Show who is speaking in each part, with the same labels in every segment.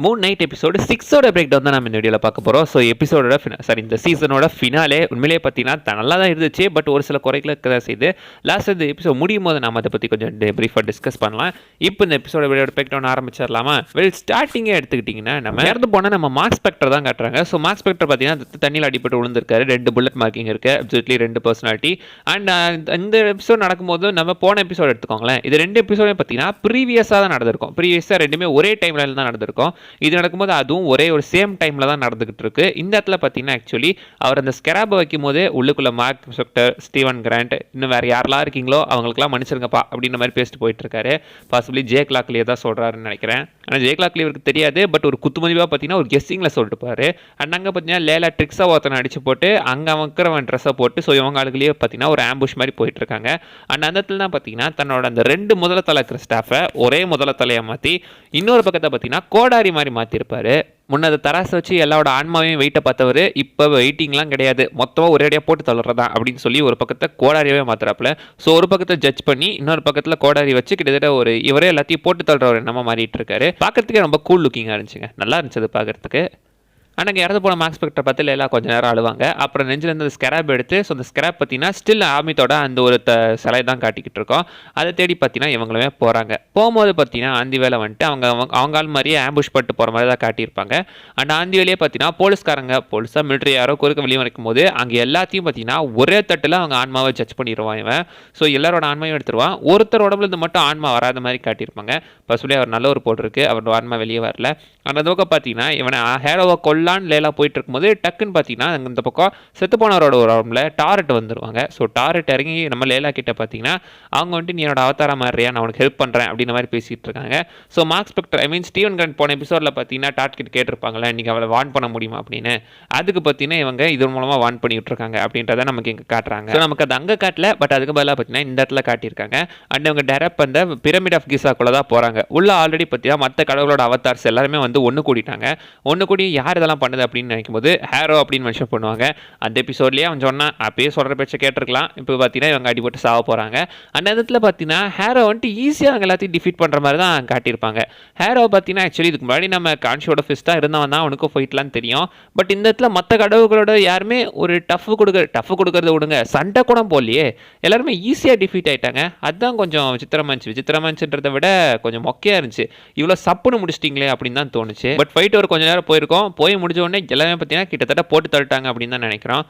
Speaker 1: Moon night episode 6ஓட break down தான் நம்ம இந்த வீடியோவில் பார்க்க போகிறோம். ஸோ எபிசோடோட இந்த சீசனோட ஃபினாலே உண்மையிலே பார்த்தீங்கன்னா நல்லா தான் இருந்துச்சு. பட் ஒரு சில குறைகளை தான் செய்து லாஸ்ட் இந்த எபிசோட் முடியும் போது நம்ம அதை பற்றி கொஞ்சம் ப்ரீஃபாக டிஸ்கஸ் பண்ணலாம். இப்போ இந்த எபிசோட வீடியோட பிரேக் டவுன் ஆரம்பிச்சிடலாமா? ஸ்டார்டிங்கே எடுத்துக்கிட்டிங்கன்னா நம்ம இறந்து போனால் நம்ம மார்க் ஸ்பெக்டர் தான் காட்டுறாங்க. ஸோ மார்க் ஸ்பெக்டர் பார்த்தீங்கன்னா தண்ணியில் அடிப்பட்டு விழுந்திருக்காரு. 2 புல்லட் மார்க்கிங் இருக்குது. Absolutely 2 personality. அண்ட் இந்த எபிசோட் நடக்கும்போது நம்ம போன எபிசோட் எடுத்துக்கோங்களேன். இது 2 எபிசோடே பார்த்தீங்கன்னா ப்ரீவியஸாக தான் நடந்திருக்கும். ப்ரீவியஸாக ரெண்டுமே ஒரே டைமில் தான் நடந்திருக்கும். இது நடக்கும்போது அதுவும் ஒரே ஒரு சேம் டைமில் தான் நடந்துகிட்டு இருக்கு. இந்த இடத்துல பார்த்தீங்கன்னா ஆக்சுவலி அவர் அந்த ஸ்கெராபை வைக்கும் போது உள்ளுக்குள்ள மார்க் ஸ்பெக்டர், ஸ்டீவன் கிராண்ட், இன்னும் வேறு யாரெல்லாம் இருக்கீங்களோ அவங்களுக்குலாம் மன்னிச்சிருங்கப்பா அப்படின்ற மாதிரி பேசிட்டு போயிட்டு இருக்காரு. பாசிபிளி ஜேக் லாக்லியே தான் சொல்கிறாருன்னு நினைக்கிறேன். ஆனால் ஜேக் லாக்லி இவருக்கு தெரியாது. பட் ஒரு குத்துமதிவாக பார்த்தீங்கன்னா ஒரு கெஸ்ஸிங்கில் சொல்லிட்டு போவார். அண்ட் அங்கே பார்த்தீங்கன்னா லேலா ட்ரிக்ஸாக ஒருத்தனை அடிச்சு போட்டு அங்கே அவன் ட்ரெஸ்ஸை போட்டு ஸோ இவங்க ஆளுகளே பார்த்தீங்கன்னா ஒரு ஆம்புஷ் மாதிரி போயிட்டு இருக்காங்க. அண்ட் அந்த இடத்துல தான் பார்த்தீங்கன்னா தன்னோட அந்த 2 முதல தலை இருக்கிற ஸ்டாஃபை ஒரே முதல தலையை மாற்றி இன்னொரு பக்கத்தை பார்த்தீங்கன்னா கோடாரி மாதிரி மாற்றிருப்பார். முன்னதை தராசை வச்சு எல்லாரோட ஆன்மாவையும் வெயிட்டை பார்த்தவர் இப்போ வெயிட்டிங்லாம் கிடையாது, மொத்தமாக ஒரேடியாக போட்டு தள்ளுறதா அப்படின்னு சொல்லி ஒரு பக்கத்தை கோடாரியாவே மாத்துறாப்புல. ஸோ ஒரு பக்கத்தை ஜட்ஜ் பண்ணி இன்னொரு பக்கத்தில் கோடாரி வச்சு கிட்டத்தட்ட ஒரு இவரே எல்லாத்தையும் போட்டு தள்ளுறவர் நம்ம மாறிட்டு இருக்காரு. பார்க்கறதுக்கே ரொம்ப கூல் லுக்கிங்காக இருந்துச்சுங்க. நல்லா இருந்துச்சு அது பார்க்கறதுக்கு. ஆனால் இறந்து போன மார்க் ஸ்பெக்டரை பார்த்து எல்லாம் கொஞ்சம் நேரம் அழுவாங்க. அப்புறம் நெஞ்சிலேருந்து அந்த ஸ்கெராப் எடுத்து ஸோ அந்த ஸ்கெராப் பார்த்தீங்கன்னா ஸ்டில் ஆமித்தோட அந்த ஒரு சிலை தான் காட்டிக்கிட்டு இருக்கோம். அதை தேடி பார்த்தீங்கன்னா இவங்களுமே போகிறாங்க. போகும்போது பார்த்தீங்கன்னா ஆந்தி வேலை வந்துட்டு அவங்கால் மாதிரியே ஆம்புஷ் பட்டு போகிற மாதிரி தான் காட்டியிருப்பாங்க. அண்ட் ஆந்தி வேலையே பார்த்தீங்கன்னா போலீஸாக மிலிட்ரி யாரோ குறுக்க வெளியே வரைக்கும் போது அங்கே எல்லாத்தையும் பார்த்தீங்கன்னா ஒரே தட்டில் அவங்க ஆன்மாவை ஜட்ஜ் பண்ணிடுவான் இவன். ஸோ எல்லாரோட ஆன்மாவையும் எடுத்துருவான். ஒருத்தர் உடம்புலேருந்து மட்டும் ஆன்மா வராத மாதிரி காட்டியிருப்பாங்க. பசுலே அவர் நல்ல ஒரு போட்டிருக்கு, அவரோட ஆன்மா வெளியே வரல. அந்த பக்கம் பார்த்தீங்கன்னா இவனை ஹேரோவை லேலா போயிட்டு இருக்கும்போது டக்குன்னு பார்த்தீங்கன்னா இந்த பக்கம் செத்து போனவரோட ஒரு உடம்புல டாரெட் வந்துருவாங்க. ஸோ டாரெட் இறங்கி நம்ம லேலா கிட்ட பார்த்தீங்கன்னா அவங்க வந்துட்டு நீ என்னோட அவதாரா மாதிரியா, நான் உனக்கு ஹெல்ப் பண்ணுறேன் அப்படின்ற மாதிரி பேசிட்டு இருக்காங்க. So Mark Spector Steven Grant போன எபிசோடில் பார்த்தீங்கன்னா டாட் கிட்ட கேட்டிருப்பாங்களே நீங்கள் அவளை வார்ன் பண்ண முடியுமா அப்படின்னு. அதுக்கு பார்த்தீங்கன்னா இவங்க இதன் மூலமாக வார்ன் பண்ணி விட்டுருக்காங்க அப்படின்றத நமக்கு இங்கே காட்டுறாங்க. ஸோ நமக்கு அது அங்கே காட்டல, பட் அதுக்கு பதிலாக பார்த்தீங்கன்னா இந்த இடத்துல காட்டியிருக்காங்க. அண்ட் அவங்க டைரக்ட் அந்த பிரமிட் ஆஃப் கிசாக்குள்ள தான் போகிறாங்க. உள்ள ஆல்ரெடி பார்த்தீங்கன்னா மற்ற கடவுளோட அவதார்ஸ் எல்லாருமே வந்து ஒன்று கூடிட்டாங்க. ஒன்று கூடி யார் இதெல்லாம் பண்ணுது அப்படின்னு நினைக்கும் போது ஹேரோ அப்படின்னு மென்ஷன் பண்ணுவாங்க. அந்த எபிசோட்லேயே அவன் சொன்னான் அப்பயே சொல்கிற பேச்சை கேட்டிருக்கலாம். இப்போ பார்த்தீங்கன்னா இவங்க அடிபட்டு சாவ போகிறாங்க. அந்த இடத்துல பார்த்தீங்கன்னா ஹேரோ வந்துட்டு ஈஸியாக அவங்க எல்லாத்தையும் டிஃபீட் பண்ணுற மாதிரி தான் காட்டியிருப்பாங்க. ஹேரோ பார்த்தீங்கன்னா ஆக்சுவலி இதுக்கு முன்னாடி நம்ம கான்ஷியோட ஃபிஸ்ட்டாக இருந்தவன் தான் அவனுக்கும் ஃபைட்லாம் தெரியும். பட் இந்த இடத்துல மற்ற கடவுளோட யாருமே ஒரு டஃப் கொடுக்கறத விடுங்க, சண்டை கூட போலையே, எல்லாருமே ஈஸியாக டிஃபீட் ஆகிட்டாங்க. அதுதான் கொஞ்சம் விசித்திரமாச்சுன்றதை விட கொஞ்சம் மொக்கையாக இருந்துச்சு. இவ்வளோ சப்புன்னு முடிச்சிட்டிங்களே அப்படின்னு தான் தோணுச்சு. பட் ஃபைட் ஒரு கொஞ்சம் நேரம் போயிருக்கோம். போய் முடிஞ்ச உடனே எல்லாமே பார்த்தீங்கன்னா கிட்டத்தட்ட போட்டு தள்ளிட்டாங்க அப்படின்னு தான் நினைக்கிறோம்.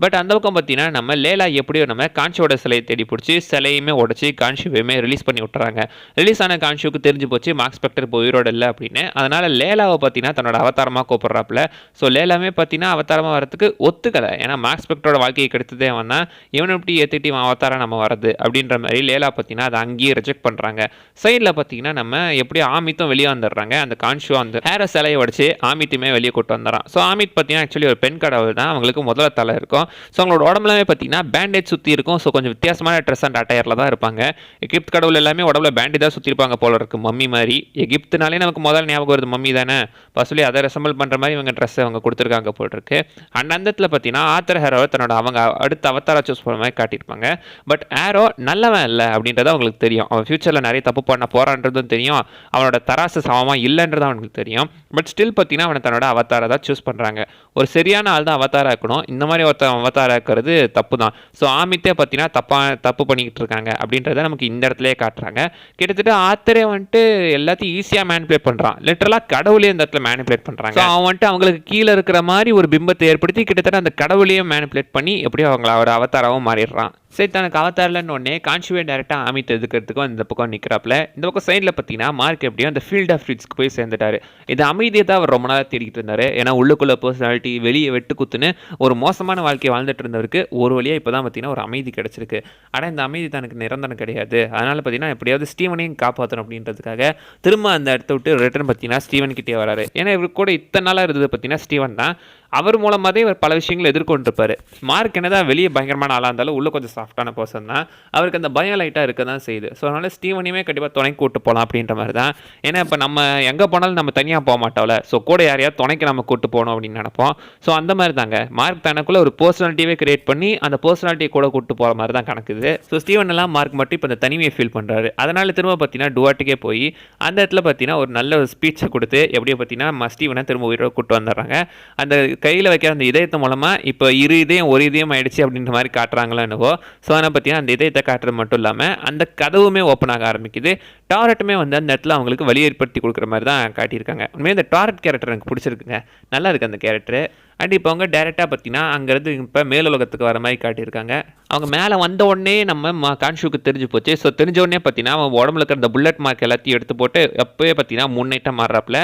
Speaker 1: பட் அந்த பக்கம் பார்த்தீங்கன்னா நம்ம லேலா எப்படியோ நம்ம கான்ஷியோட சிலையை தேடி பிடிச்சி சிலையுமே உடச்சி கான்ஷியுமே ரிலீஸ் பண்ணி விட்டுறாங்க. ரிலீஸ் ஆன கான்ஷியோக்கு தெரிஞ்சு போச்சு மார்க் ஸ்பெக்டர் இப்போ உயிரோடு இல்லை அப்படின்னு. அதனால் லேலாவை பார்த்தீங்கன்னா தன்னோட அவதாரமாக கூப்பிட்றாப்புல. ஸோ லேலாமே பார்த்தீங்கன்னா அவதாரமாக வரதுக்கு ஒத்துக்கலை. ஏன்னா மார்க் ஸ்பெக்டரோட வாழ்க்கையை கெடுத்ததே வந்தான், இவனை எப்படி ஏற்றிட்டு அவதாரம் நம்ம வரது அப்படின்ற மாதிரி லேலா பார்த்தீங்கன்னா அதை அங்கேயே ரிஜெக்ட் பண்ணுறாங்க. சைடில் பார்த்தீங்கன்னா நம்ம எப்படியோ ஆமித்தும் வெளியே வந்துடுறாங்க. அந்த கான்ஷியோ அந்த ஹேர சிலையை உடச்சி ஆமித்துமே வெளியே கூட்டு வந்துடுறான். ஸோ ஆமித் பார்த்தீங்கன்னா ஆக்சுவலி ஒரு பெண் கடவுள் தான், அவங்களுக்கு முதல்ல தலை இருக்கும். ஸோ அவங்களோட உடம்புலாமே பார்த்தீங்கன்னா பேண்டேஜ் சுற்றி இருக்கும். ஸோ கொஞ்சம் வித்தியாசமான ட்ரெஸ் அண்ட் அட்டையரில் தான் இருப்பாங்க. எகிப்து கடவுள் எல்லாமே உடம்புல பேண்டேஜ் தான் சுற்றிருப்பாங்க போல இருக்கு, மம்மி மாதிரி. எகிப்துனாலே நமக்கு முதல் ஞாபகம் வருது மம்மி தானே. பசுலி அதை ரெசம்பிள் பண்ணுற மாதிரி இவங்க ட்ரெஸ் அவங்க கொடுத்துருக்காங்க போல் இருக்கு. அண்ட் அந்த இடத்துல பார்த்தீங்கன்னா ஆத்தர் ஹேரோ தன்னோட அவங்க அடுத்த அவதாரா சூஸ் பண்ணுற மாதிரி காட்டியிருப்பாங்க. பட் ஹேரோ நல்லவன் இல்லை அப்படின்றது அவங்களுக்கு தெரியும். அவன் ஃபியூச்சரில் நிறைய தப்பு பண்ண போகிறான்றதும் தெரியும். அவனோட தராசு சமமாக இல்லைன்றது அவனுக்கு தெரியும். பட் ஸ்டில் பார்த்தீங்கன்னா அவனை தன்னோட அவதாரை தான் சூஸ் பண்ணுறாங்க. ஒரு சரியான ஆள் தான் அவதாரா இருக்கணும், இந்த மாதிரி ஒருத்தன் அவதாரா இருக்கிறது தப்பு தான். ஸோ ஆமித்தே பார்த்தீங்கன்னா தப்பு பண்ணிக்கிட்டு இருக்காங்க அப்படின்றத நமக்கு இந்த இடத்துலயே காட்டுறாங்க. கிட்டத்தட்ட ஆத்தரே வந்துட்டு எல்லாத்தையும் ஈஸியாக மேனிபுலேட் பண்ணுறான். லிட்டரலாக கடவுளையும் இந்த இடத்துல மேனிபுலேட் பண்ணுறாங்க. ஸோ அவன் வந்துட்டு அவங்களுக்கு கீழே இருக்கிற மாதிரி ஒரு பிம்பத்தை ஏற்படுத்தி கிட்டத்தட்ட அந்த கடவுளையும் மேனிபுலேட் பண்ணி எப்படியோ அவங்கள ஒரு அவதாராகவும் மாறிடுறான். சரி, தனக்கு அவதாரில்னு ஒன்னே கான்ஷிவே டேரெக்டாக ஆமித்தை எதுக்கிறதுக்கும் இந்த பக்கம் நிற்கிறாப்புல. இந்த பக்கம் சைடில் பார்த்தீங்கன்னா மார்க் எப்படியோ அந்த ஃபீல்ட் ஆஃப் ரிட்ஸ்க்கு போய் சேர்ந்துட்டாரு. இது அமைதியை தான் அவர் ரொம்ப நாளாக தேடிக்கிட்டு இருந்தார். ஏன்னா உள்ளுக்குள்ள பர்சனாலிட்டி வெளியே வெட்டு குத்துன்னு ஒரு மோசமான வாழ்க்கையை வாழ்ந்துட்டு இருந்தவருக்கு ஒரு வழியாக இப்போ தான் பார்த்தீங்கன்னா ஒரு அமைதி கிடச்சிருக்கு. ஆனால் இந்த அமைதி தனக்கு நிரந்தரம் கிடையாது. அதனால் பார்த்தீங்கன்னா எப்படியாவது ஸ்டீவனையும் காப்பாற்றணும் அப்படின்றதுக்காக திரும்ப அந்த இடத்த விட்டு ரிட்டர்ன் பார்த்தீங்கன்னா ஸ்டீவன் கிட்டே வராரு. ஏன்னா இவர் கூட இத்தனை நாளாக இருந்தது பார்த்தீங்கன்னா ஸ்டீவன் தான். அவர் மூலமாகவே இவர் பல விஷயங்களை எதிர்கொண்டிருப்பார். மார்க் என்னதான் வெளியே பயங்கரமான ஆளாக இருந்தாலும் உள்ளே கொஞ்சம் சாஃப்டான பர்சன் தான். அவருக்கு அந்த பயம் லைட்டாக இருக்க தான் செய்யுது. ஸோ அதனால் ஸ்டீவனையுமே கண்டிப்பாக துணைக்கு கூட்டு போகலாம் அப்படின்ற மாதிரி தான். ஏன்னா இப்போ நம்ம எங்கே போனாலும் நம்ம தனியாக போக மாட்டோம்ல. ஸோ கூட யாரையாவது துணைக்கு நம்ம கூட்டு போகணும் அப்படின்னு நினைப்போம். ஸோ அந்த மாதிரி தாங்க மார்க் தனக்குள்ள ஒரு பர்சனாலிட்டியே கிரியேட் பண்ணி அந்த பர்சனாலிட்டியை கூட கூட்டு போகிற மாதிரி தான் கணக்குது. ஸோ ஸ்டீவன் எல்லாம் மார்க் மட்டும் இப்போ இந்த தனிமையை ஃபீல் பண்ணுறாரு. அதனால் திரும்ப பார்த்தீங்கன்னா டுவாட்டுக்கே போய் அந்த இடத்துல பார்த்தீங்கன்னா ஒரு நல்ல ஒரு ஸ்பீச்சை கொடுத்து எப்படியோ பார்த்தீங்கன்னா ஸ்டீவனை திரும்ப உயிரோட கூட்டு வந்துடுறாங்க. அந்த கையில் வைக்கிற அந்த இதயத்து மூலமாக இப்போ இரு இதயம் ஒரு இதயம் ஆயிடுச்சு அப்படின்ற மாதிரி காட்டுறாங்களோ என்னவோ. ஸோ அதனால் பார்த்தீங்கன்னா அந்த இதயத்தை காட்டுறது மட்டும் இல்லாமல் அந்த கதவுமே ஓப்பன் ஆக ஆரம்பிக்குது. டாரட்டுமே வந்து அந்த இடத்துல அவங்களுக்கு வழி ஏற்படுத்தி கொடுக்குற மாதிரி தான் காட்டியிருக்காங்க. உண்மையாக இந்த டாரட் கேரக்டர் எனக்கு பிடிச்சிருக்குங்க. நல்லா இருக்குது அந்த கேரக்டர். அண்ட் இப்போ அவங்க டேரெக்டாக பார்த்தீங்கன்னா அங்கேருந்து இப்போ மேலுலகத்துக்கு வர மாதிரி காட்டியிருக்காங்க. அவங்க மேலே வந்த உடனே நம்ம கான்ஷுக்கு தெரிஞ்சு போச்சு. ஸோ தெரிஞ்ச உடனே பார்த்தீங்கன்னா அவன் உடம்புல இருக்கிற அந்த புல்லட் மார்க் எல்லாத்தையும் எடுத்து போட்டு எப்போயே பார்த்தீங்கன்னா முன்னேற்றம் மாறுறாப்புல.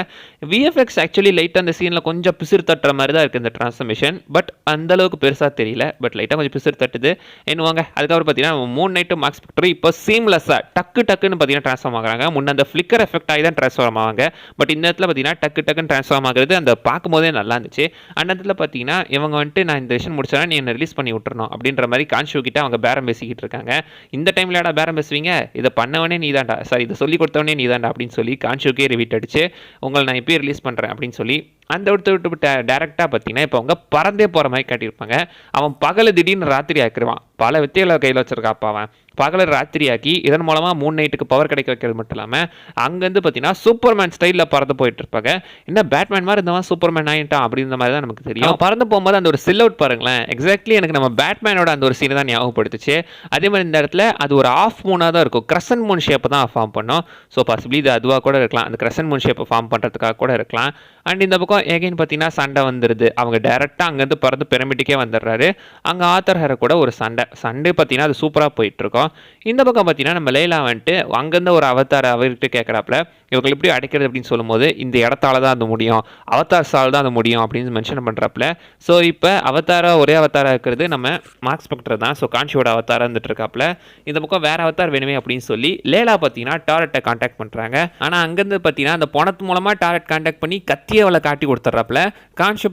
Speaker 1: விஎஃப்எக்ஸ் ஆக்சுவலி லைட்டாக அந்த சீனில் கொஞ்சம் பிசிறு தட்டுற மாதிரி தான் இருக்குது இந்த ட்ரான்ஸ்ஃபர்மேஷன். பட் அந்தளவுக்கு பெருசாக தெரியல. பட் லைட்டாக கொஞ்சம் பிசிறு தட்டுது என்னவாங்க. அதுக்கப்புறம் பார்த்தீங்கன்னா மூன் நைட்டு மார்க் ஸ்பெக்டர் இப்போ சீம்லெஸ்ஸாக டக்குன்னு பார்த்தீங்கன்னா ட்ரான்ஸ்ஃபார்ம் ஆகுறாங்க. முன்ன அந்த ஃப்ளிக்கர் எஃபெக்ட் ஆகி தான் ட்ரான்ஸ்ஃபார்ம் ஆவாங்க. பட் இந்த இடத்துல பார்த்தீங்கன்னா டக்குன்னு ட்ரான்ஸ்ஃபார்ம் ஆகுறது அந்த பார்க்கும்போதே நல்லா இருந்துச்சு. அந்த பார்த்தீங்கன்னா இவங்க வந்துட்டு நான் இந்த விஷயம் முடிச்சா நீ என்ன ரிலீஸ் பண்ணி விட்டுறணும் அப்படின்ற மாதிரி கான்ஷு கிட்ட அவங்க பேரம் பேசிக்கிட்டு இருக்காங்க. இந்த டைம்லடா பேரம் பேசுவீங்க, இதை பண்ணவனே நீ தான்டா, சாரி இதை சொல்லி கொடுத்தவனே நீ தான்டா அப்படின்னு சொல்லி கான்ஷுக்கே ரிவீட் அடிச்சு உங்களை நான் இப்பயே ரிலீஸ் பண்ணுறேன் அப்படின்னு சொல்லி அந்த விட்டு டேரெக்டாக பார்த்தீங்கன்னா இப்போ அவங்க பறந்தே போகிற மாதிரி காட்டியிருப்பாங்க. அவன் பகலை திடீர்னு ராத்திரி ஆக்கிடுவான். பல வித்தைகளை கையில் வச்சிருக்காப்பா அவன். பகலை ராத்திரி ஆக்கி இதன் மூலமாக மூன் நைட்டுக்கு பவர் கிடைக்க வைக்கிறது மட்டும் இல்லாமல் அங்கேருந்து பார்த்தீங்கன்னா சூப்பர்மேன் ஸ்டைலில் பறந்து போயிட்டு இருப்பாங்க. என்ன பேட்மேன் மாதிரி இருந்தவன் சூப்பர்மேன் ஆகிட்டான் அப்படின்ற மாதிரி தான் நமக்கு தெரியும். பறந்து போகும்போது அந்த ஒரு சில் அவுட் பாருங்களேன், எக்ஸாக்ட்லி எனக்கு நம்ம பேட்மேனோட அந்த ஒரு சீனை தான் ஞாபகப்படுத்துச்சு. அதே மாதிரி இந்த இடத்துல அது ஒரு ஆஃப் மூனாக தான் இருக்கும். கிரசன்ட் மூன் ஷேப்பை தான் ஃபார்ம் பண்ணோம். ஸோ பாசிபிளி இது அதுவாக கூட இருக்கலாம். அந்த கிரசன்ட் மூன் ஷேப்பை ஃபார்ம் பண்ணுறதுக்காக கூட இருக்கலாம். அண்ட் இந்த பக்கம் எகைன் பார்த்தீங்கன்னா சண்டை வந்துடுது. அவங்க டேரெக்டாக அங்கேருந்து பறந்து பிரமிட்டுக்கே வந்துடுறாரு. அங்கே ஆத்தர் ஹேர கூட ஒரு சண்டை பார்த்தீங்கன்னா அது சூப்பராக போயிட்டுருக்கோம். இந்த பக்கம் பார்த்தீங்கன்னா நம்ம லைலா வந்துட்டு அங்கேருந்து ஒரு அவதார் அவர்கிட்ட கேட்குறாப்புல இவங்க எப்படி அடைக்கிறது அப்படின்னு சொல்லும்போது இந்த இடத்தால தான் அது முடியும், அவதார் சால் தான் அது முடியும் அப்படின்னு மென்ஷன் பண்ணுறாப்புல. ஸோ இப்போ ஒரே அவதாராக இருக்கிறது நம்ம மார்க் ஸ்பெக்டர் தான். ஸோ கான்ஷியோட அவதாராக இருந்துட்டு இருக்காப்புல. இந்த பக்கம் வேற அவதார் வேணுமே அப்படின்னு சொல்லி லேலா பார்த்தீங்கன்னா டாரட்டை கான்டாக்ட் பண்ணுறாங்க. ஆனால் அங்கேருந்து பார்த்தீங்கன்னா அந்த பணத்து மூலமாக டாரட் கான்டாக்ட் பண்ணி கத்தியை அவளை காட்டி கொடுத்துட்றாப்புல. கான்ஷியோ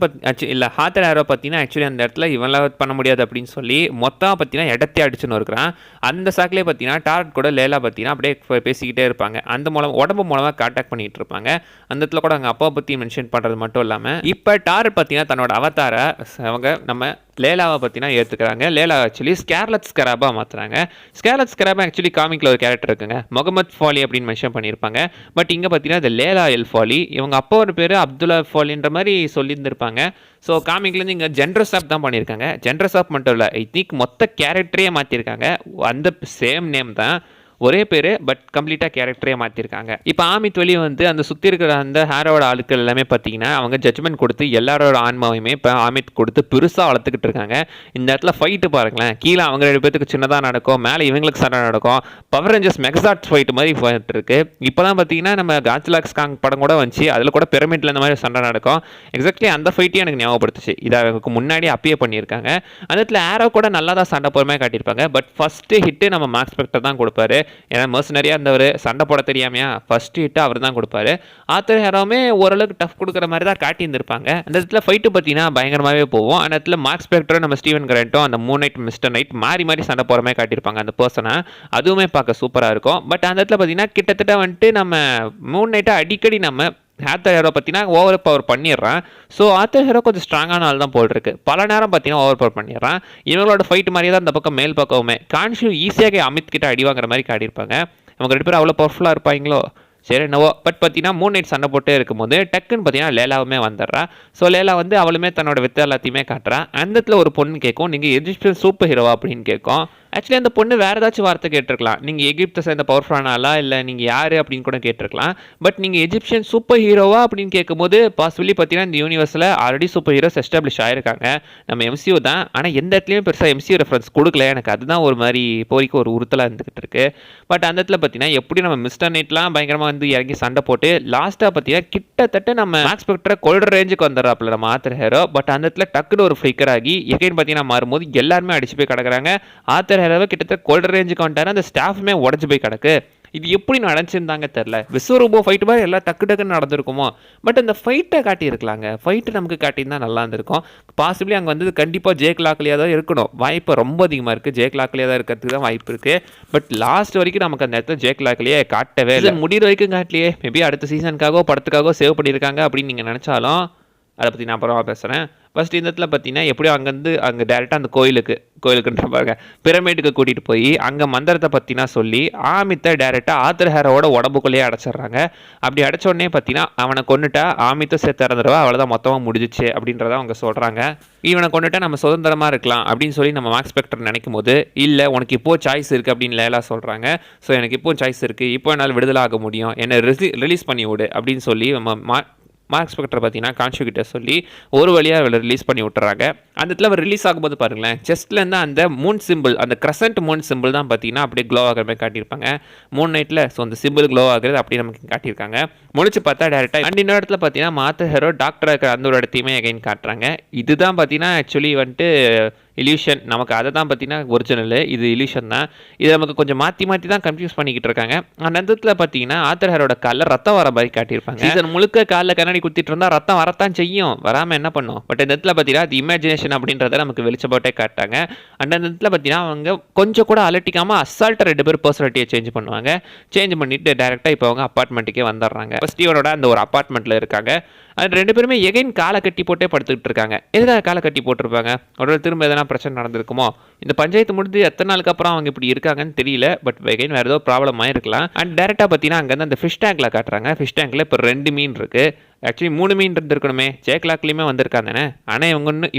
Speaker 1: இல்லை ஹாத்தர் ஹேரோ பார்த்தீங்கன்னா ஆக்சுவலி அந்த இடத்துல இவெல்லாம் பண்ண முடியாது அப்படின்னு சொல்லி மொத்தம் பார்த்தீங்கன்னா இடத்தையே அடிச்சுன்னு இருக்கிறான். அந்த சாக்கிலே பார்த்தீங்கன்னா டாரட் கூட லேலா பார்த்தீங்கன்னா அப்படியே பேசிக்கிட்டே இருப்பாங்க. அந்த மூலம் உடம்பு மூலமாக கான்டாக்ட் பண்ணிட்டு இருப்பாங்க. அந்த இடத்துல கூட அவங்க அப்பா பற்றி மென்ஷன் பண்ணுறது மட்டும் இல்லாமல் இப்போ டாரட் பார்த்தீங்கன்னா தன்னோட அவதாரை அவங்க நம்ம லேலாவை பார்த்தீங்கன்னா ஏற்றுக்கிறாங்க. லேலா ஆக்சுவலி ஸ்கேர்லட் ஸ்கராபாக மாற்றுறாங்க. ஸ்கேர்லட் ஸ்கராபா ஆக்சுவலி காமிக்கில் ஒரு கேரக்டர் இருக்குங்க, முகமது ஃபாலி அப்படின்னு மென்ஷன் பண்ணியிருப்பாங்க. பட் இங்கே பார்த்தீங்கன்னா இந்த லேலா எல் ஃபாலி, இவங்க அப்பா ஒரு பேர் அப்துல்லா ஃபாலின்ற மாதிரி சொல்லியிருந்திருப்பாங்க. ஸோ காமிக்லேருந்து இங்கே ஜென்ரஸாப் தான் பண்ணியிருக்காங்க. ஜென்ரஸாப் மட்டும் இல்லை, ஐ திங்க் மொத்த கேரக்டரே மாற்றிருக்காங்க. அந்த சேம் நேம் தான், ஒரே பேர், பட் கம்ப்ளீட்டாக கேரக்டரே மாற்றிருக்காங்க. இப்போ ஆமித் வெளியே வந்து அந்த சுற்றி இருக்கிற அந்த ஹேரோட ஆளுக்கள் எல்லாமே பார்த்தீங்கன்னா அவங்க ஜட்ஜ்மெண்ட் கொடுத்து எல்லாரோட ஆன்மாவையுமே இப்போ ஆமித் கொடுத்து பெருசாக வளர்த்துக்கிட்டு இருக்காங்க. இந்த இடத்துல ஃபைட்டு பாருங்களேன், கீழே அவங்க 2 பேருக்கு சின்னதாக நடக்கும், மேலே இவங்களுக்கு சண்டை நடக்கும். பவர் ரேஞ்சர்ஸ் மெகசாட் ஃபைட் மாதிரி போயிட்டு இருக்கு. இப்போ தான் பார்த்தீங்கன்னா நம்ம காட்சிலாக்ஸ் காங் படம் கூட வந்துச்சு, அதில் கூட பிரமிட்ல இந்த மாதிரி சண்டை நடக்கும். எக்ஸாக்ட்லி அந்த ஃபைட்டையும் எனக்கு ஞாபகப்படுத்துச்சு. இதை அதுக்கு முன்னாடி அப்பயே பண்ணியிருக்காங்க. அந்த இடத்துல ஆரோ கூட நல்லா தான் சண்டை போகிற மாதிரி காட்டியிருப்பாங்க. பட் ஃபஸ்ட்டு ஹிட்டு நம்ம மார்க் ஸ்பெக்டர் தான் கொடுப்பாரு. ஏன்னா மர்சனரியாக இருந்தவர், சண்டை போட தெரியாமையா, ஃபர்ஸ்ட் ஹிட்டு அவர் தான் கொடுப்பாரு. ஆத்தர் ஹேரோவுமே ஓரளவுக்கு டஃப் கொடுக்குற மாதிரி தான் காட்டியிருந்திருப்பாங்க. அந்த இடத்துல ஃபைட்டு பார்த்தீங்கன்னா பயங்கரமாகவே போவோம். அந்த இடத்துல மார்க் ஸ்பெக்டரும் நம்ம ஸ்டீவன் கிராண்ட்டும் அந்த மூன் நைட் மிஸ்டர் நைட் மாறி சண்டை போகிற மாதிரி காட்டியிருப்பாங்க அந்த பர்சனை. அதுவுமே பார்க்க சூப்பராக இருக்கும். பட் அந்த இடத்துல பார்த்தீங்கன்னா கிட்டத்தட்ட வந்துட்டு நம்ம மூன் நைட்டை அடிக்கடி நம்ம ஆத்தர் ஹேரோ பார்த்தீங்கன்னா ஓவர் பவர் பண்ணிடுறான். ஸோ ஆத்தர் ஹேரோ கொஞ்சம் ஸ்ட்ராங்கான ஆள் தான் போல் இருக்கு. பல நேரம் பார்த்தீங்கன்னா ஓவர் பவர் பண்ணிடுறான். இவங்களோட ஃபைட் மாதிரியே தான் இந்த பக்கம் மேல் பக்கவுமே கான்ஷியூ ஈஸியாக அமித் கிட்ட அடி வாங்குற மாதிரி காட்டியிருப்பாங்க. இவங்க 2 பேரும் அவ்வளோ பவர்ஃபுல்லாக இருப்பாங்களோ சரி என்னவோ. பட் பார்த்தீங்கன்னா மூன் நைட் சண்டை போட்டே இருக்கும்போது டக்குன்னு பார்த்தீங்கன்னா லேலாவுமே வந்துடுறா. ஸோ லேலா வந்து அவளுமே தன்னோட வித்தை எல்லாத்தையுமே காட்டுறா. அந்த இடத்துல ஒரு பொண்ணு கேட்கும், நீங்கள் எஜிப்சியன் சூப்பர் ஹீரோவா அப்படின்னு கேட்கும். ஆக்சுவலி அந்த பொண்ணு வேறு ஏதாச்சும் வார்த்தை கேட்டிருக்கலாம், நீங்கள் எகிப்தை சேர்ந்த பவர்ஃபுல்லான ஆளா இல்லை நீங்கள் யார் அப்படின்னு கூட கேட்டிருக்கலாம். பட் நீங்கள் எஜிப்சியன் சூப்பர் ஹீரோவா அப்படின்னு கேட்கும்போது பாசிபிளி பார்த்தீங்கன்னா இந்த யூனிவர்ஸில் ஆல்ரெடி சூப்பர் ஹீரோஸ் எஸ்டாப்ளிஷ் ஆயிருக்காங்க. நம்ம எம்சியூ தான், ஆனால் எந்த இடத்துலையும் பெருசாக எம்சியூ ரெஃபரன்ஸ் கொடுக்கல. எனக்கு அதுதான் ஒரு மாதிரி போரிக்கு ஒரு உறுத்தலாக இருந்துகிட்டு இருக்கு. பட் அந்த இடத்துல பார்த்தீங்கன்னா எப்படி நம்ம மிஸ்டர் நைட்லாம் பயங்கரமாக வந்து இறங்கி சண்டை போட்டு லாஸ்ட்டாக பார்த்தீங்கன்னா கிட்டத்தட்ட நம்ம மார்க் ஸ்பெக்டரை கொல்ற ரேஞ்சுக்கு வந்துடுறாப்புல நம்ம ஆத்தர் ஹேரோ. பட் அந்த இடத்துல டக்குன்னு ஒரு ஃப்ளிக்கர் ஆகி எகைன் பார்த்தீங்கன்னா மாறும்போது எல்லாருமே அடிச்சு போய் கிடக்குறாங்க. ஆத்தர் ஹேரோவை கிட்டத்தட்ட கொல்ற ரேஞ்சுக்கு வந்துட்டாரு. அந்த ஸ்டாஃப்மே உடஞ்சு போய் கிடக்கு. இது எப்படி நடந்துச்சிருந்தாங்க தெரில. விஸ்வரூபம் ஃபைட்டு மாதிரி எல்லாம் டக்கு டக்குன்னு நடந்திருக்குமோ, பட் அந்த ஃபைட்டை காட்டியிருக்கலாங்க. ஃபைட்டு நமக்கு காட்டியிருந்தா நல்லா இருந்திருக்கும். பாசிபிளி அங்கே வந்தது கண்டிப்பாக ஜேக் லாக்லியாக தான் இருக்கணும். வாய்ப்பு ரொம்ப அதிகமாக இருக்குது. ஜேக் லாக்லியாக தான் இருக்கிறதுக்கு தான் வாய்ப்பு இருக்குது. பட் லாஸ்ட் வரைக்கும் நமக்கு அந்த இடத்துல ஜேக் லாக்லியே காட்டவே இல்லை. முடிகிற வரைக்கும் காட்டலையே. மேபி அடுத்த சீசனுக்காகவோ படத்துக்காகவோ சேவ் பண்ணியிருக்காங்க அப்படின்னு நீங்கள் நினச்சாலும் அதை பற்றி நான் அப்புறமா பேசுகிறேன். ஃபஸ்ட் இந்த இடத்துல பார்த்தீங்கன்னா எப்படியோ அங்கேருந்து அங்கே டேரெக்டாக அந்த கோயிலுக்குன்ற பாருங்க பிரமிடுக்கு கூட்டிகிட்டு போய் அங்கே மந்திரத்தை பற்றினா சொல்லி ஆமித்தை டேரெக்டாக ஆத்தர் ஹேரோட உடம்புக்குள்ளேயே அடைச்சிட்றாங்க. அப்படி அடைச்ச உடனே பார்த்தீங்கன்னா அவனை கொண்டுட்டா ஆமித்தை சேர்த்து இறந்துடுவா, அவ்வளோதான் மொத்தமாக முடிஞ்சிச்சு அப்படின்றத அவங்க சொல்கிறாங்க. இவனை கொண்டுட்டா நம்ம சுதந்திரமாக இருக்கலாம் அப்படின்னு சொல்லி நம்ம மார்க் ஸ்பெக்டர் நினைக்கும் போது இல்லை உனக்கு இப்போது சாய்ஸ் இருக்குது அப்படின்னு லேலா சொல்கிறாங்க. ஸோ எனக்கு இப்போது சாய்ஸ் இருக்குது, இப்போ என்னால் விடுதலை ஆக முடியும், என்னை ரிலீஸ் பண்ணி விடு அப்படின்னு சொல்லி நம்ம மார்க் ஸ்பெக்டர் பார்த்தீங்கன்னா கான்ஷு கிட்ட சொல்லி ஒரு வழியாக அவளை ரிலீஸ் பண்ணி விட்டுறாங்க. அந்த இடத்துல அவர் ரிலீஸ் ஆகும்போது பாருங்களேன், செஸ்ட்லேருந்து அந்த மூன் சிம்பிள், அந்த கிரசன்ட் மூன் சிம்பிள் தான் பார்த்தீங்கன்னா அப்படியே க்ளோ ஆகிற மாதிரி காட்டியிருப்பாங்க மூன் நைட்டில். ஸோ அந்த சிம்பிள் க்ளோ ஆகுறது அப்படியே நமக்கு காட்டியிருக்காங்க. முடிச்சு பார்த்தா டேரெக்டாக அண்ட் இன்னொரு இடத்துல பார்த்தீங்கன்னா மாத்த ஹீரோ டாக்டராக இருக்கிற அந்த ஒரு இடத்தையுமே அகைன் காட்டுறாங்க. இதுதான் பார்த்தீங்கன்னா ஆக்சுவலி வந்துட்டு இல்யூஷன். நமக்கு அதை தான் பார்த்தீங்கன்னா ஒரிஜினல், இது இல்யூஷன் தான். இதை நமக்கு கொஞ்சம் மாற்றி தான் கன்ஃபியூஸ் பண்ணிக்கிட்டு இருக்காங்க. அந்த இடத்துல பார்த்தீங்கன்னா ஆத்தர் ஹேரோட காலில் ரத்தம் வர மாதிரி காட்டியிருப்பாங்க. சீசன் முழுக்க காலில் கண்ணாடி குத்திட்டு இருந்தால் ரத்தம் வரத்தான் செய்யும், வராமல் என்ன பண்ணும். பட் இந்த இடத்துல பார்த்தீங்கன்னா அது இமேஜினேஷன் அப்படின்றத நமக்கு வெளிச்சப்பட்டே காட்டாங்க. அந்த இடத்துல பார்த்தீங்கன்னா அவங்க கொஞ்சம் கூட அலட்டிக்காமல் அசால்ட்டாக 2 பேர் பர்சனாலிட்டியை சேஞ்ச் பண்ணுவாங்க. சேஞ்ச் பண்ணிட்டு டேரெக்டாக இப்போ அவங்க அப்பார்ட்மெண்ட்டுக்கே வந்துடுறாங்க. ஸ்டீவனோட அந்த ஒரு அப்பார்ட்மெண்ட்டில் இருக்காங்க. அது 2 பேருமே எகைன் காலை கட்டி போட்டே படுத்துக்கிட்டு இருக்காங்க. எதுக்காக காலை கட்டி போட்டிருப்பாங்க? ஒரு திரும்ப எதனா பிரச்சனை நடந்திருக்குமோ? இந்த பஞ்சாயத்து முடிஞ்சு எத்தனை நாளுக்கு அப்புறம் அவங்க இப்படி இருக்காங்கன்னு தெரியல. பட் எகைன் வேறு ஏதோ ப்ராப்ளம் ஆயிருக்கலாம். அண்ட் டேரெக்டாக பார்த்தீங்கன்னா அங்கேருந்து அந்த ஃபிஷ் டேங்கில் காட்டுறாங்க. ஃபிஷ் டேங்கில் இப்போ 2 மீன் இருக்குது. ஆக்சுவலி 3 மீன் இருந்திருக்கணுமே, ஜேக் லாக்லியுமே வந்திருக்காங்க தானே. ஆனால்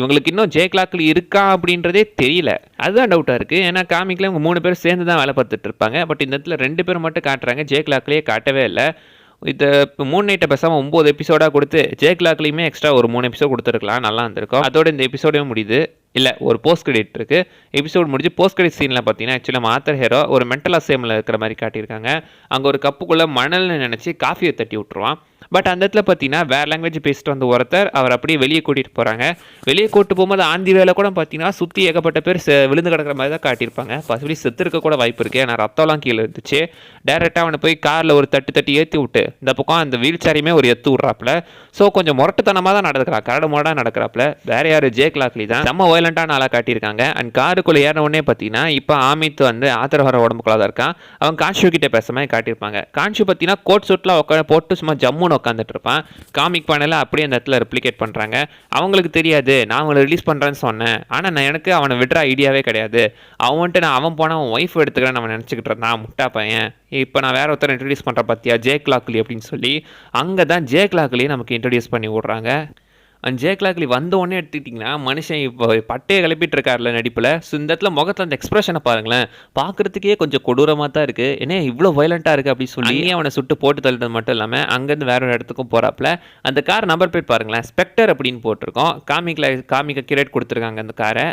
Speaker 1: இவங்களுக்கு இன்னும் ஜேக் லாக்லி இருக்கா அப்படின்றதே தெரியல. அதுதான் டவுட்டாக இருக்குது. ஏன்னா காமிக்கில் இவங்க 3 பேர் சேர்ந்து தான் வேலை பார்த்துட்டு இருப்பாங்க. பட் இந்த இடத்துல 2 பேர் மட்டும் காட்டுறாங்க, ஜேக் லாக்லியே காட்டவே இல்லை. இது மூன் நைட்டை பேசாமல் 9 எபிசோடாக கொடுத்து ஜேக் லாக்லையுமே எக்ஸ்ட்ரா ஒரு 3 எபிசோட் கொடுத்துருக்கலாம், நல்லா இருந்திருக்கும். அதோட இந்த எபிசோடே முடியுது. இல்லை ஒரு போஸ்ட் கிரெடிட் இருக்குது. எபிசோட் முடிஞ்சு போஸ்ட் கிரெடிட் சீனில் பார்த்தீங்கன்னா ஆக்சுவலாக மாத்தர் ஹீரோ ஒரு மென்டல் அசேமில் இருக்கிற மாதிரி காட்டியிருக்காங்க. அங்கே ஒரு கப்புக்குள்ளே மணல்னு நினச்சி காஃபியை தட்டி விட்டுருவான். பட் அந்த இடத்துல பார்த்தீங்கன்னா வேறு லாங்குவேஜ் பேசிட்டு வந்த ஒருத்தர் அவர் அப்படியே வெளியே கூட்டிகிட்டு போகிறாங்க. வெளியே கூட்டு போகும்போது ஆந்தி வேலை கூட பார்த்தீங்கன்னா சுற்றி ஏகப்பட்ட பேர் விழுந்து கிடக்கிற மாதிரி தான் காட்டியிருப்பாங்க. பாசிபிளி செத்து இருக்க கூட வாய்ப்பு இருக்குது. ஏன்னா ரத்தம்லாம் கீழே இருந்துச்சு. டேரெக்டாக அவனை போய் காரில் ஒரு தட்டி ஏற்றி விட்டு இந்த பக்கம் அந்த வீல் சேரையுமே ஒரு எத்து விட்றாப்புல. ஸோ கொஞ்சம் முரட்டுத்தனமாக தான் நடக்கிறான், கரடு மோடாக நடக்கிறாப்புல. வேறு யார்? ஜேக் லாக்லி தான். செம்ம வயலண்டான ஆளாக காட்டியிருக்காங்க. அண்ட் காருக்குள்ளே ஏறின உடனே பார்த்தீங்கன்னா இப்போ ஆமித் வந்து ஆத்திரவர உடம்புக்குள்ள தான் இருக்கான். அவன் கான்ஷு கிட்டே பேச மாதிரி காட்டியிருப்பாங்க. கான்ஷு பார்த்தீங்கன்னா கோட் சூட்லாம் போட்டு சும்மா ஜம்முன்னு உட்காந்துட்டு இருப்பான். காமிக் பேனலில் அப்படியே அந்த இடத்துல ரெப்ளிகேட் பண்ணுறாங்க. அவங்களுக்கு தெரியாது நான் அவங்களை ரிலீஸ் பண்ணுறேன்னு சொன்னேன், ஆனால் எனக்கு அவனை விடுற ஐடியாவே கிடையாது. அவன் போனால் அவன் ஒய்ஃப் எடுத்துக்கிறேன்னு அவன் நினச்சிக்கிட்டு இருந்தான், முட்டா பையன். இப்போ நான் வேற ஒருத்தர் இன்ட்ரடியூஸ் பண்ணுறேன் பார்த்தியா, ஜேக் லாக்லி அப்படின்னு சொல்லி. அங்கே தான் ஜேக் லாக்லியை நமக்கு இன்ட்ரடியூஸ் பண்ணி விட்றாங்க. அந்த ஜேக் லாக்லி வந்த உடனே எடுத்துக்கிட்டிங்கன்னா மனுஷன் இப்போ பட்டையை கிளப்பிட்டு இருக்காருல நடிப்பில். ஸோ இந்த இடத்துல முகத்தில் அந்த எக்ஸ்பிரஷனை பாருங்களேன், பார்க்குறதுக்கே கொஞ்சம் கொடூரமாக தான் இருக்குது. ஏன்னா இவ்வளோ வயலண்ட்டாக இருக்குது அப்படின்னு சொல்லி அவனை சுட்டு போட்டு தள்ளினது மட்டும் இல்லாமல் அங்கேருந்து வேற ஒரு இடத்துக்கும் போகிறாப்புல. அந்த கார் நம்பர் பிளேட் பாருங்களேன், ஸ்பெக்டர் அப்படின்னு போட்டிருக்கோம். காமிக்க கிரேட் கொடுத்துருக்காங்க அந்த காரை.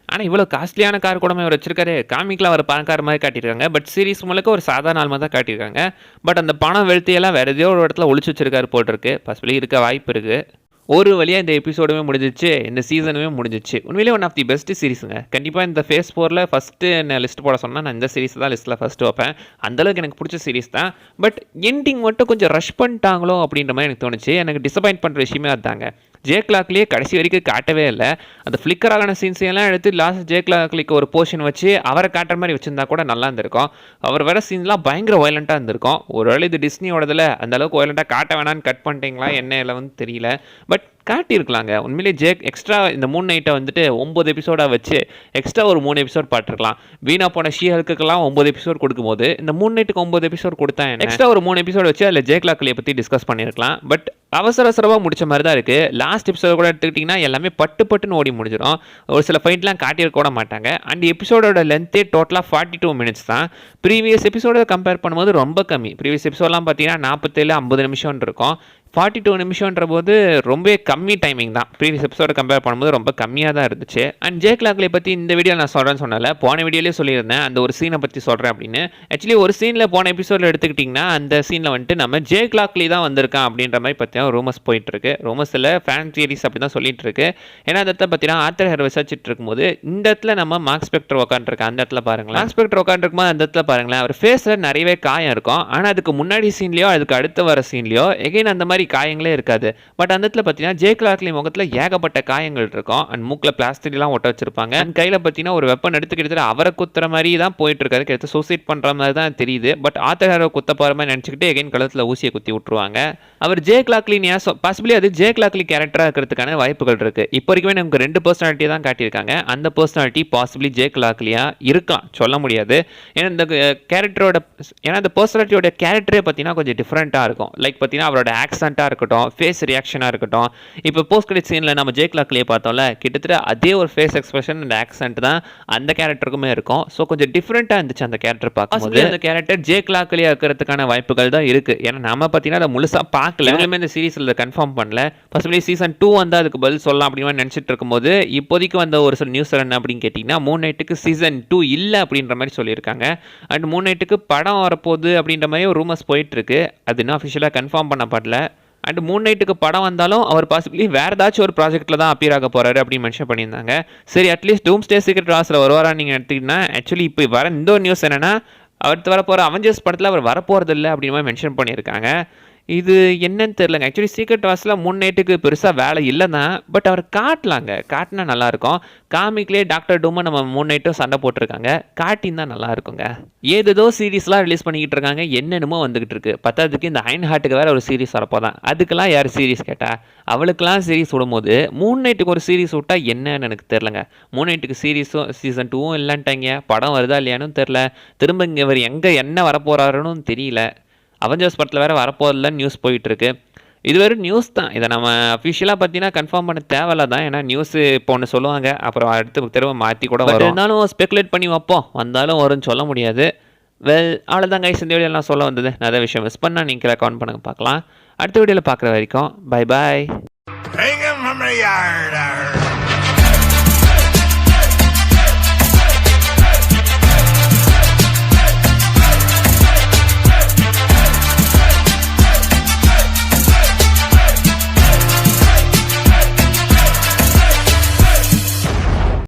Speaker 1: ஆனால் இவ்வளோ காஸ்ட்லியான கார் கூட அவர் வச்சிருக்காரு. காமிக்கில் அவர் பணக்கார மாதிரி காட்டியிருக்காங்க. பட் சீரிஸ் முழுக்க ஒரு சாதாரண ஆள் மாதிரி தான் காட்டியிருக்காங்க. பட் அந்த பணம் வெளுத்தையெல்லாம் வேறு எதையோ ஒரு இடத்துல ஒழிச்சு வச்சிருக்காரு போட்டிருக்கு. பாசிபிளி இருக்க வாய்ப்பு இருக்குது. ஒரு வழியாக இந்த எபிசோடுமே முடிஞ்சிச்சு, இந்த சீசனுமே முடிஞ்சிச்சு. உண்மையிலே ஒன் ஆஃப் தி பெஸ்ட் சீரிஸுங்க. கண்டிப்பாக இந்த ஃபேஸ் 4ல் ஃபஸ்ட்டு என்ன லிஸ்ட் போட சொன்னால் நான் இந்த சீரிஸ் தான் லிஸ்ட்டில் ஃபஸ்ட்டு வைப்பேன். அந்தளவுக்கு எனக்கு பிடிச்ச சீரிஸ் தான். பட் எண்டிங் மட்டும் கொஞ்சம் ரஷ் பண்ணிட்டாங்களோ அப்படின்ற மாதிரி எனக்கு தோணுச்சு. எனக்கு டிசப்பாயிண்ட் பண்ணுற விஷயமே அதுதாங்க. ஜேக் லாக்லியே கடைசி வரைக்கும் காட்டவே இல்லை. அந்த ஃப்ளிக்கர் ஆகின சீன்ஸையெல்லாம் எடுத்து லாஸ்ட் ஜேக் லாக்லிக்கு ஒரு போர்ஷன் வச்சு அவரை காட்டுற மாதிரி வச்சுருந்தா கூட நல்லா இருந்திருக்கும். அவர் வர சீன்லாம் பயங்கர வயலண்ட்டாக இருந்திருக்கும். ஒருவேளை இது டிஸ்னியோடதில் அந்த அளவுக்கு வயலண்ட்டாக காட்ட வேணான்னு கட் பண்ணிட்டீங்களா என்ன வந்து தெரியல. பட் காட்டியிருக்கலாங்க. உண்மையிலே ஜேக் எக்ஸ்ட்ரா இந்த மூன் நைட்டை வந்துட்டு 9 எபிசோடாக வச்சு எக்ஸ்ட்ரா ஒரு 3 எபிசோட் பாட்டிருக்கலாம். வீணா போன ஷீஹல்க்குலாம் 9 எபிசோட் கொடுக்கும்போது இந்த மூன் நைட்டுக்கு 9 எபிசோட் கொடுத்தா எக்ஸ்ட்ரா ஒரு 3 எபிசோட் வச்சு அதில் ஜேக் லாக்லியை பற்றி டிஸ்கஸ் பண்ணியிருக்கலாம். பட் அவசரமாக முடிச்ச மாதிரி தான் இருக்குது. லாஸ்ட் எபிசோட் கூட எடுத்துக்கிட்டிங்கன்னா எல்லாமே பட்டுன்னு ஓடி முடிஞ்சிடும். ஒரு சில ஃபைட்லாம் காட்டியிருக்க கூட மாட்டாங்க. அண்ட் எபிசோடோட லென்த்தே டோட்டலாக 42 மினிட்ஸ் தான். ப்ரீவியஸ் எபிசோட கம்பேர் பண்ணும்போது ரொம்ப கம்மி. ப்ரீவியஸ் எபிசோட்லாம் பார்த்தீங்கன்னா 47-50 நிமிஷம் இருக்கும். 42 நிமிஷம்ன்ற போது ரொம்ப கம்மி டைமிங் தான். ப்ரீவியஸ் எபிசோட கம்பேர் பண்ணும்போது ரொம்ப கம்மியாக தான் இருந்துச்சு. அண்ட் ஜேக் லாக்லி பற்றி இந்த வீடியோ நான் சொல்கிறேன்னு சொன்னல, போன வீடியோலேயே சொல்லியிருந்தேன் அந்த ஒரு சீனை பற்றி சொல்கிறேன் அப்படின்னு. ஆக்சுவலி ஒரு சீனில் போன எபிசோடில் எடுத்துக்கிட்டிங்கன்னா அந்த சீனில் வந்துட்டு நம்ம ஜேக் லாக்லி தான் வந்திருக்கான் அப்படின்ற மாதிரி பற்றியும் ரூமர்ஸ் போயிட்டுருக்கு. ரூமர்ஸில் ஃபேன் தியரிஸ் அப்படி தான் சொல்லிட்டு இருக்கு. ஏன்னா அந்த இடத்துல பார்த்தீங்கன்னா ஆத்தர் ஹேர் விசாரிச்சுட்டு இருக்கும்போது இந்த இடத்துல நம்ம மார்க் ஸ்பெக்டர் உட்காந்துருக்கேன். அந்த இடத்துல பாருங்களேன், மார்க் ஸ்பெக்டர் உட்காந்துருக்கும்போது அந்த இடத்துல பாருங்களேன், அவர் ஃபேஸில் நிறையவே காயம் இருக்கும். ஆனால் அதுக்கு முன்னாடி சீன்லையோ அதுக்கு அடுத்து வர சீன்லையோ எகைன் அந்த மாதிரி காயங்களே இருக்காது. பட் அந்த இடத்துல பார்த்தீங்கன்னா ஜேக் லாக்லி முகத்தில் ஏகப்பட்ட காயங்கள் இருக்கும். அண்ட் மூக்கில் பிளாஸ்டிக்லாம் ஒட்ட வச்சிருப்பாங்க. அண்ட் கையில் பார்த்தீங்கன்னா ஒரு வெப்பன் எடுத்துக்கிட்டு அவரை குத்துற மாதிரி தான் போயிட்டு இருக்காரு. கிட்ட சூசைட் பண்ணுற மாதிரி தான் தெரியுது. பட் ஆத்தர் ஹேரோ குத்த போகிற மாதிரி நினச்சிக்கிட்டு எகைன் கழுத்தில் ஊசியை குத்தி விட்டுருவாங்க. அவர் ஜேக் லாக்லி பாசிபிளி அது ஜேக் லாக்லி கேரக்டராக இருக்கிறதுக்கான வாய்ப்புகள் இருக்கு. இப்போ வரைக்குமே நமக்கு 2 பர்சனாலிட்டி தான் காட்டியிருக்காங்க. அந்த பர்சனாலிட்டி பாசிபிளி ஜேக் லாக்லியா இருக்கலாம், சொல்ல முடியாது. ஏன்னா இந்த கேரக்டரோட அந்த பர்சனாலிட்டியோட கேரக்டரே பார்த்தீங்கன்னா கொஞ்சம் டிஃப்ரெண்ட்டாக இருக்கும். லைக் பார்த்தீங்கன்னா அவரோட ஆக்சென்ட்டாக இருக்கட்டும், ஃபேஸ் ரியாக்ஷனாக இருக்கட்டும். இப்போ போஸ்ட் கிரெடிட் சீனில் நம்ம ஜேக் லாக்லியை பார்த்தோம்ல, கிட்டத்தட்ட அதே ஒரு ஃபேஸ் எக்ஸ்பிரஷன் அண்ட் ஆக்சென்ட் தான் அந்த கேரக்டருக்குமே இருக்கும். ஸோ கொஞ்சம் டிஃப்ரெண்ட்டாக இருந்துச்சு அந்த கேரக்டர் பார்க்கும்போது. அந்த கேரக்டர் ஜேக் லாக்லியா இருக்கிறதுக்கான வாய்ப்புகள் தான் இருக்குது. ஏன்னா நம்ம பார்த்தீங்கன்னா அதை முழுசாக பார்க்கல, எங்களுமே இந்த சீரீஸில் கன்ஃபார்ம் பண்ணல. ஃபர்ஸ்ட்லி சீசன் 2 வந்து அதுக்கு பதில் சொல்லலாம் அப்படின்னு நினச்சிட்டு இருக்கும்போது இப்போதைக்கு வந்த ஒரு சில நியூஸ் என்ன அப்படின்னு கேட்டிங்கன்னா, மூன் நைட்டுக்கு சீசன் 2 இல்லை அப்படின்ற மாதிரி சொல்லியிருக்காங்க. அண்ட் மூன் நைட்டுக்கு படம் வரப்போகுது அப்படின்ற மாதிரி ஒரு ரூமர்ஸ் போயிட்டுருக்கு. அது இன்னும் அஃபிஷியலாக கன்ஃபார்ம் பண்ணப்படல. அண்ட் மூன் நைட்டுக்கு படம் வந்தாலும் அவர் பாசிபிளி வேறு ஏதாச்சும் ஒரு ப்ராஜெக்ட்டில் தான் அப்பியர் ஆக போகிறாரு அப்படின்னு மென்ஷன் பண்ணியிருந்தாங்க. சரி, அட்லீஸ்ட் டூம்ஸ்டே சீக்ரெட் வார்ஸில் வருவாரான்னு நீங்கள் எடுத்துக்கிட்டீங்கன்னா, ஆக்சுவலி இப்போ வர இந்த ஒரு நியூஸ் என்னென்னா, அடுத்து வரப்போகிற அவெஞ்சர்ஸ் படத்தில் அவர் வரப்போகிறது இல்லை அப்படின்னு மாதிரி மென்ஷன் பண்ணியிருக்காங்க. இது என்னன்னு தெரிலங்க. ஆக்சுவலி சீக்ரெட் வார்ஸில் மூன் நைட்டுக்கு பெருசாக வேலை இல்லை தான். பட் அவர் காட்டினா நல்லாயிருக்கும். காமிக்லேயே டாக்டர் டூமை நம்ம மூன் நைட்டும் சண்டை போட்டிருக்காங்க. காட்டின்னு தான் நல்லா இருக்குங்க. ஏதோ சீரீஸ்லாம் ரிலீஸ் பண்ணிக்கிட்டு இருக்காங்க, என்னென்னமோ வந்துகிட்டு இருக்கு. பத்தாவதுக்கு இந்த அயன் ஹார்ட்டுக்கு வேறு ஒரு சீரீஸ் வரப்போதான். அதுக்கெல்லாம் யார் சீரீஸ் கேட்டா, அவளுக்கெல்லாம் சீரீஸ் விடும்போது மூன் நைட்டுக்கு ஒரு சீரீஸ் விட்டா என்னன்னு எனக்கு தெரிலங்க. மூன் நைட்டுக்கு சீரீஸும் சீசன் 2ம் இல்லைன்ட்டாங்க. படம் வருதா இல்லையானு தெரில. திரும்ப இங்கே இவர் எங்கே என்ன வரப்போகிறாருன்னு தெரியல. அவெஞ்சர்ஸ் படத்தில் வேறு வரப்போதில்லன்னு நியூஸ் போயிட்டுருக்கு. இது வெறும் நியூஸ் தான். இதை நம்ம அஃபிஷியலாக பார்த்தீங்கன்னா கன்ஃபார்ம் பண்ண தேவையில்ல தான். ஏன்னா நியூஸ் இப்போ ஒன்று சொல்லுவாங்க, அப்புறம் அடுத்து திரும்ப மாற்றி கூட வரும். இருந்தாலும் ஸ்பெகுலேட் பண்ணி வைப்போம், வந்தாலும் வரும்னு சொல்ல முடியாது. அவ்வளோதான் கைஸ், இந்த வீடியோலாம் சொல்ல வந்தது. நிறைய விஷயம் மிஸ் பண்ணால் நீங்கள் கமெண்ட் பண்ணுங்க, பார்க்கலாம். அடுத்த வீடியோவில் பார்க்குற வரைக்கும் பை பாய்.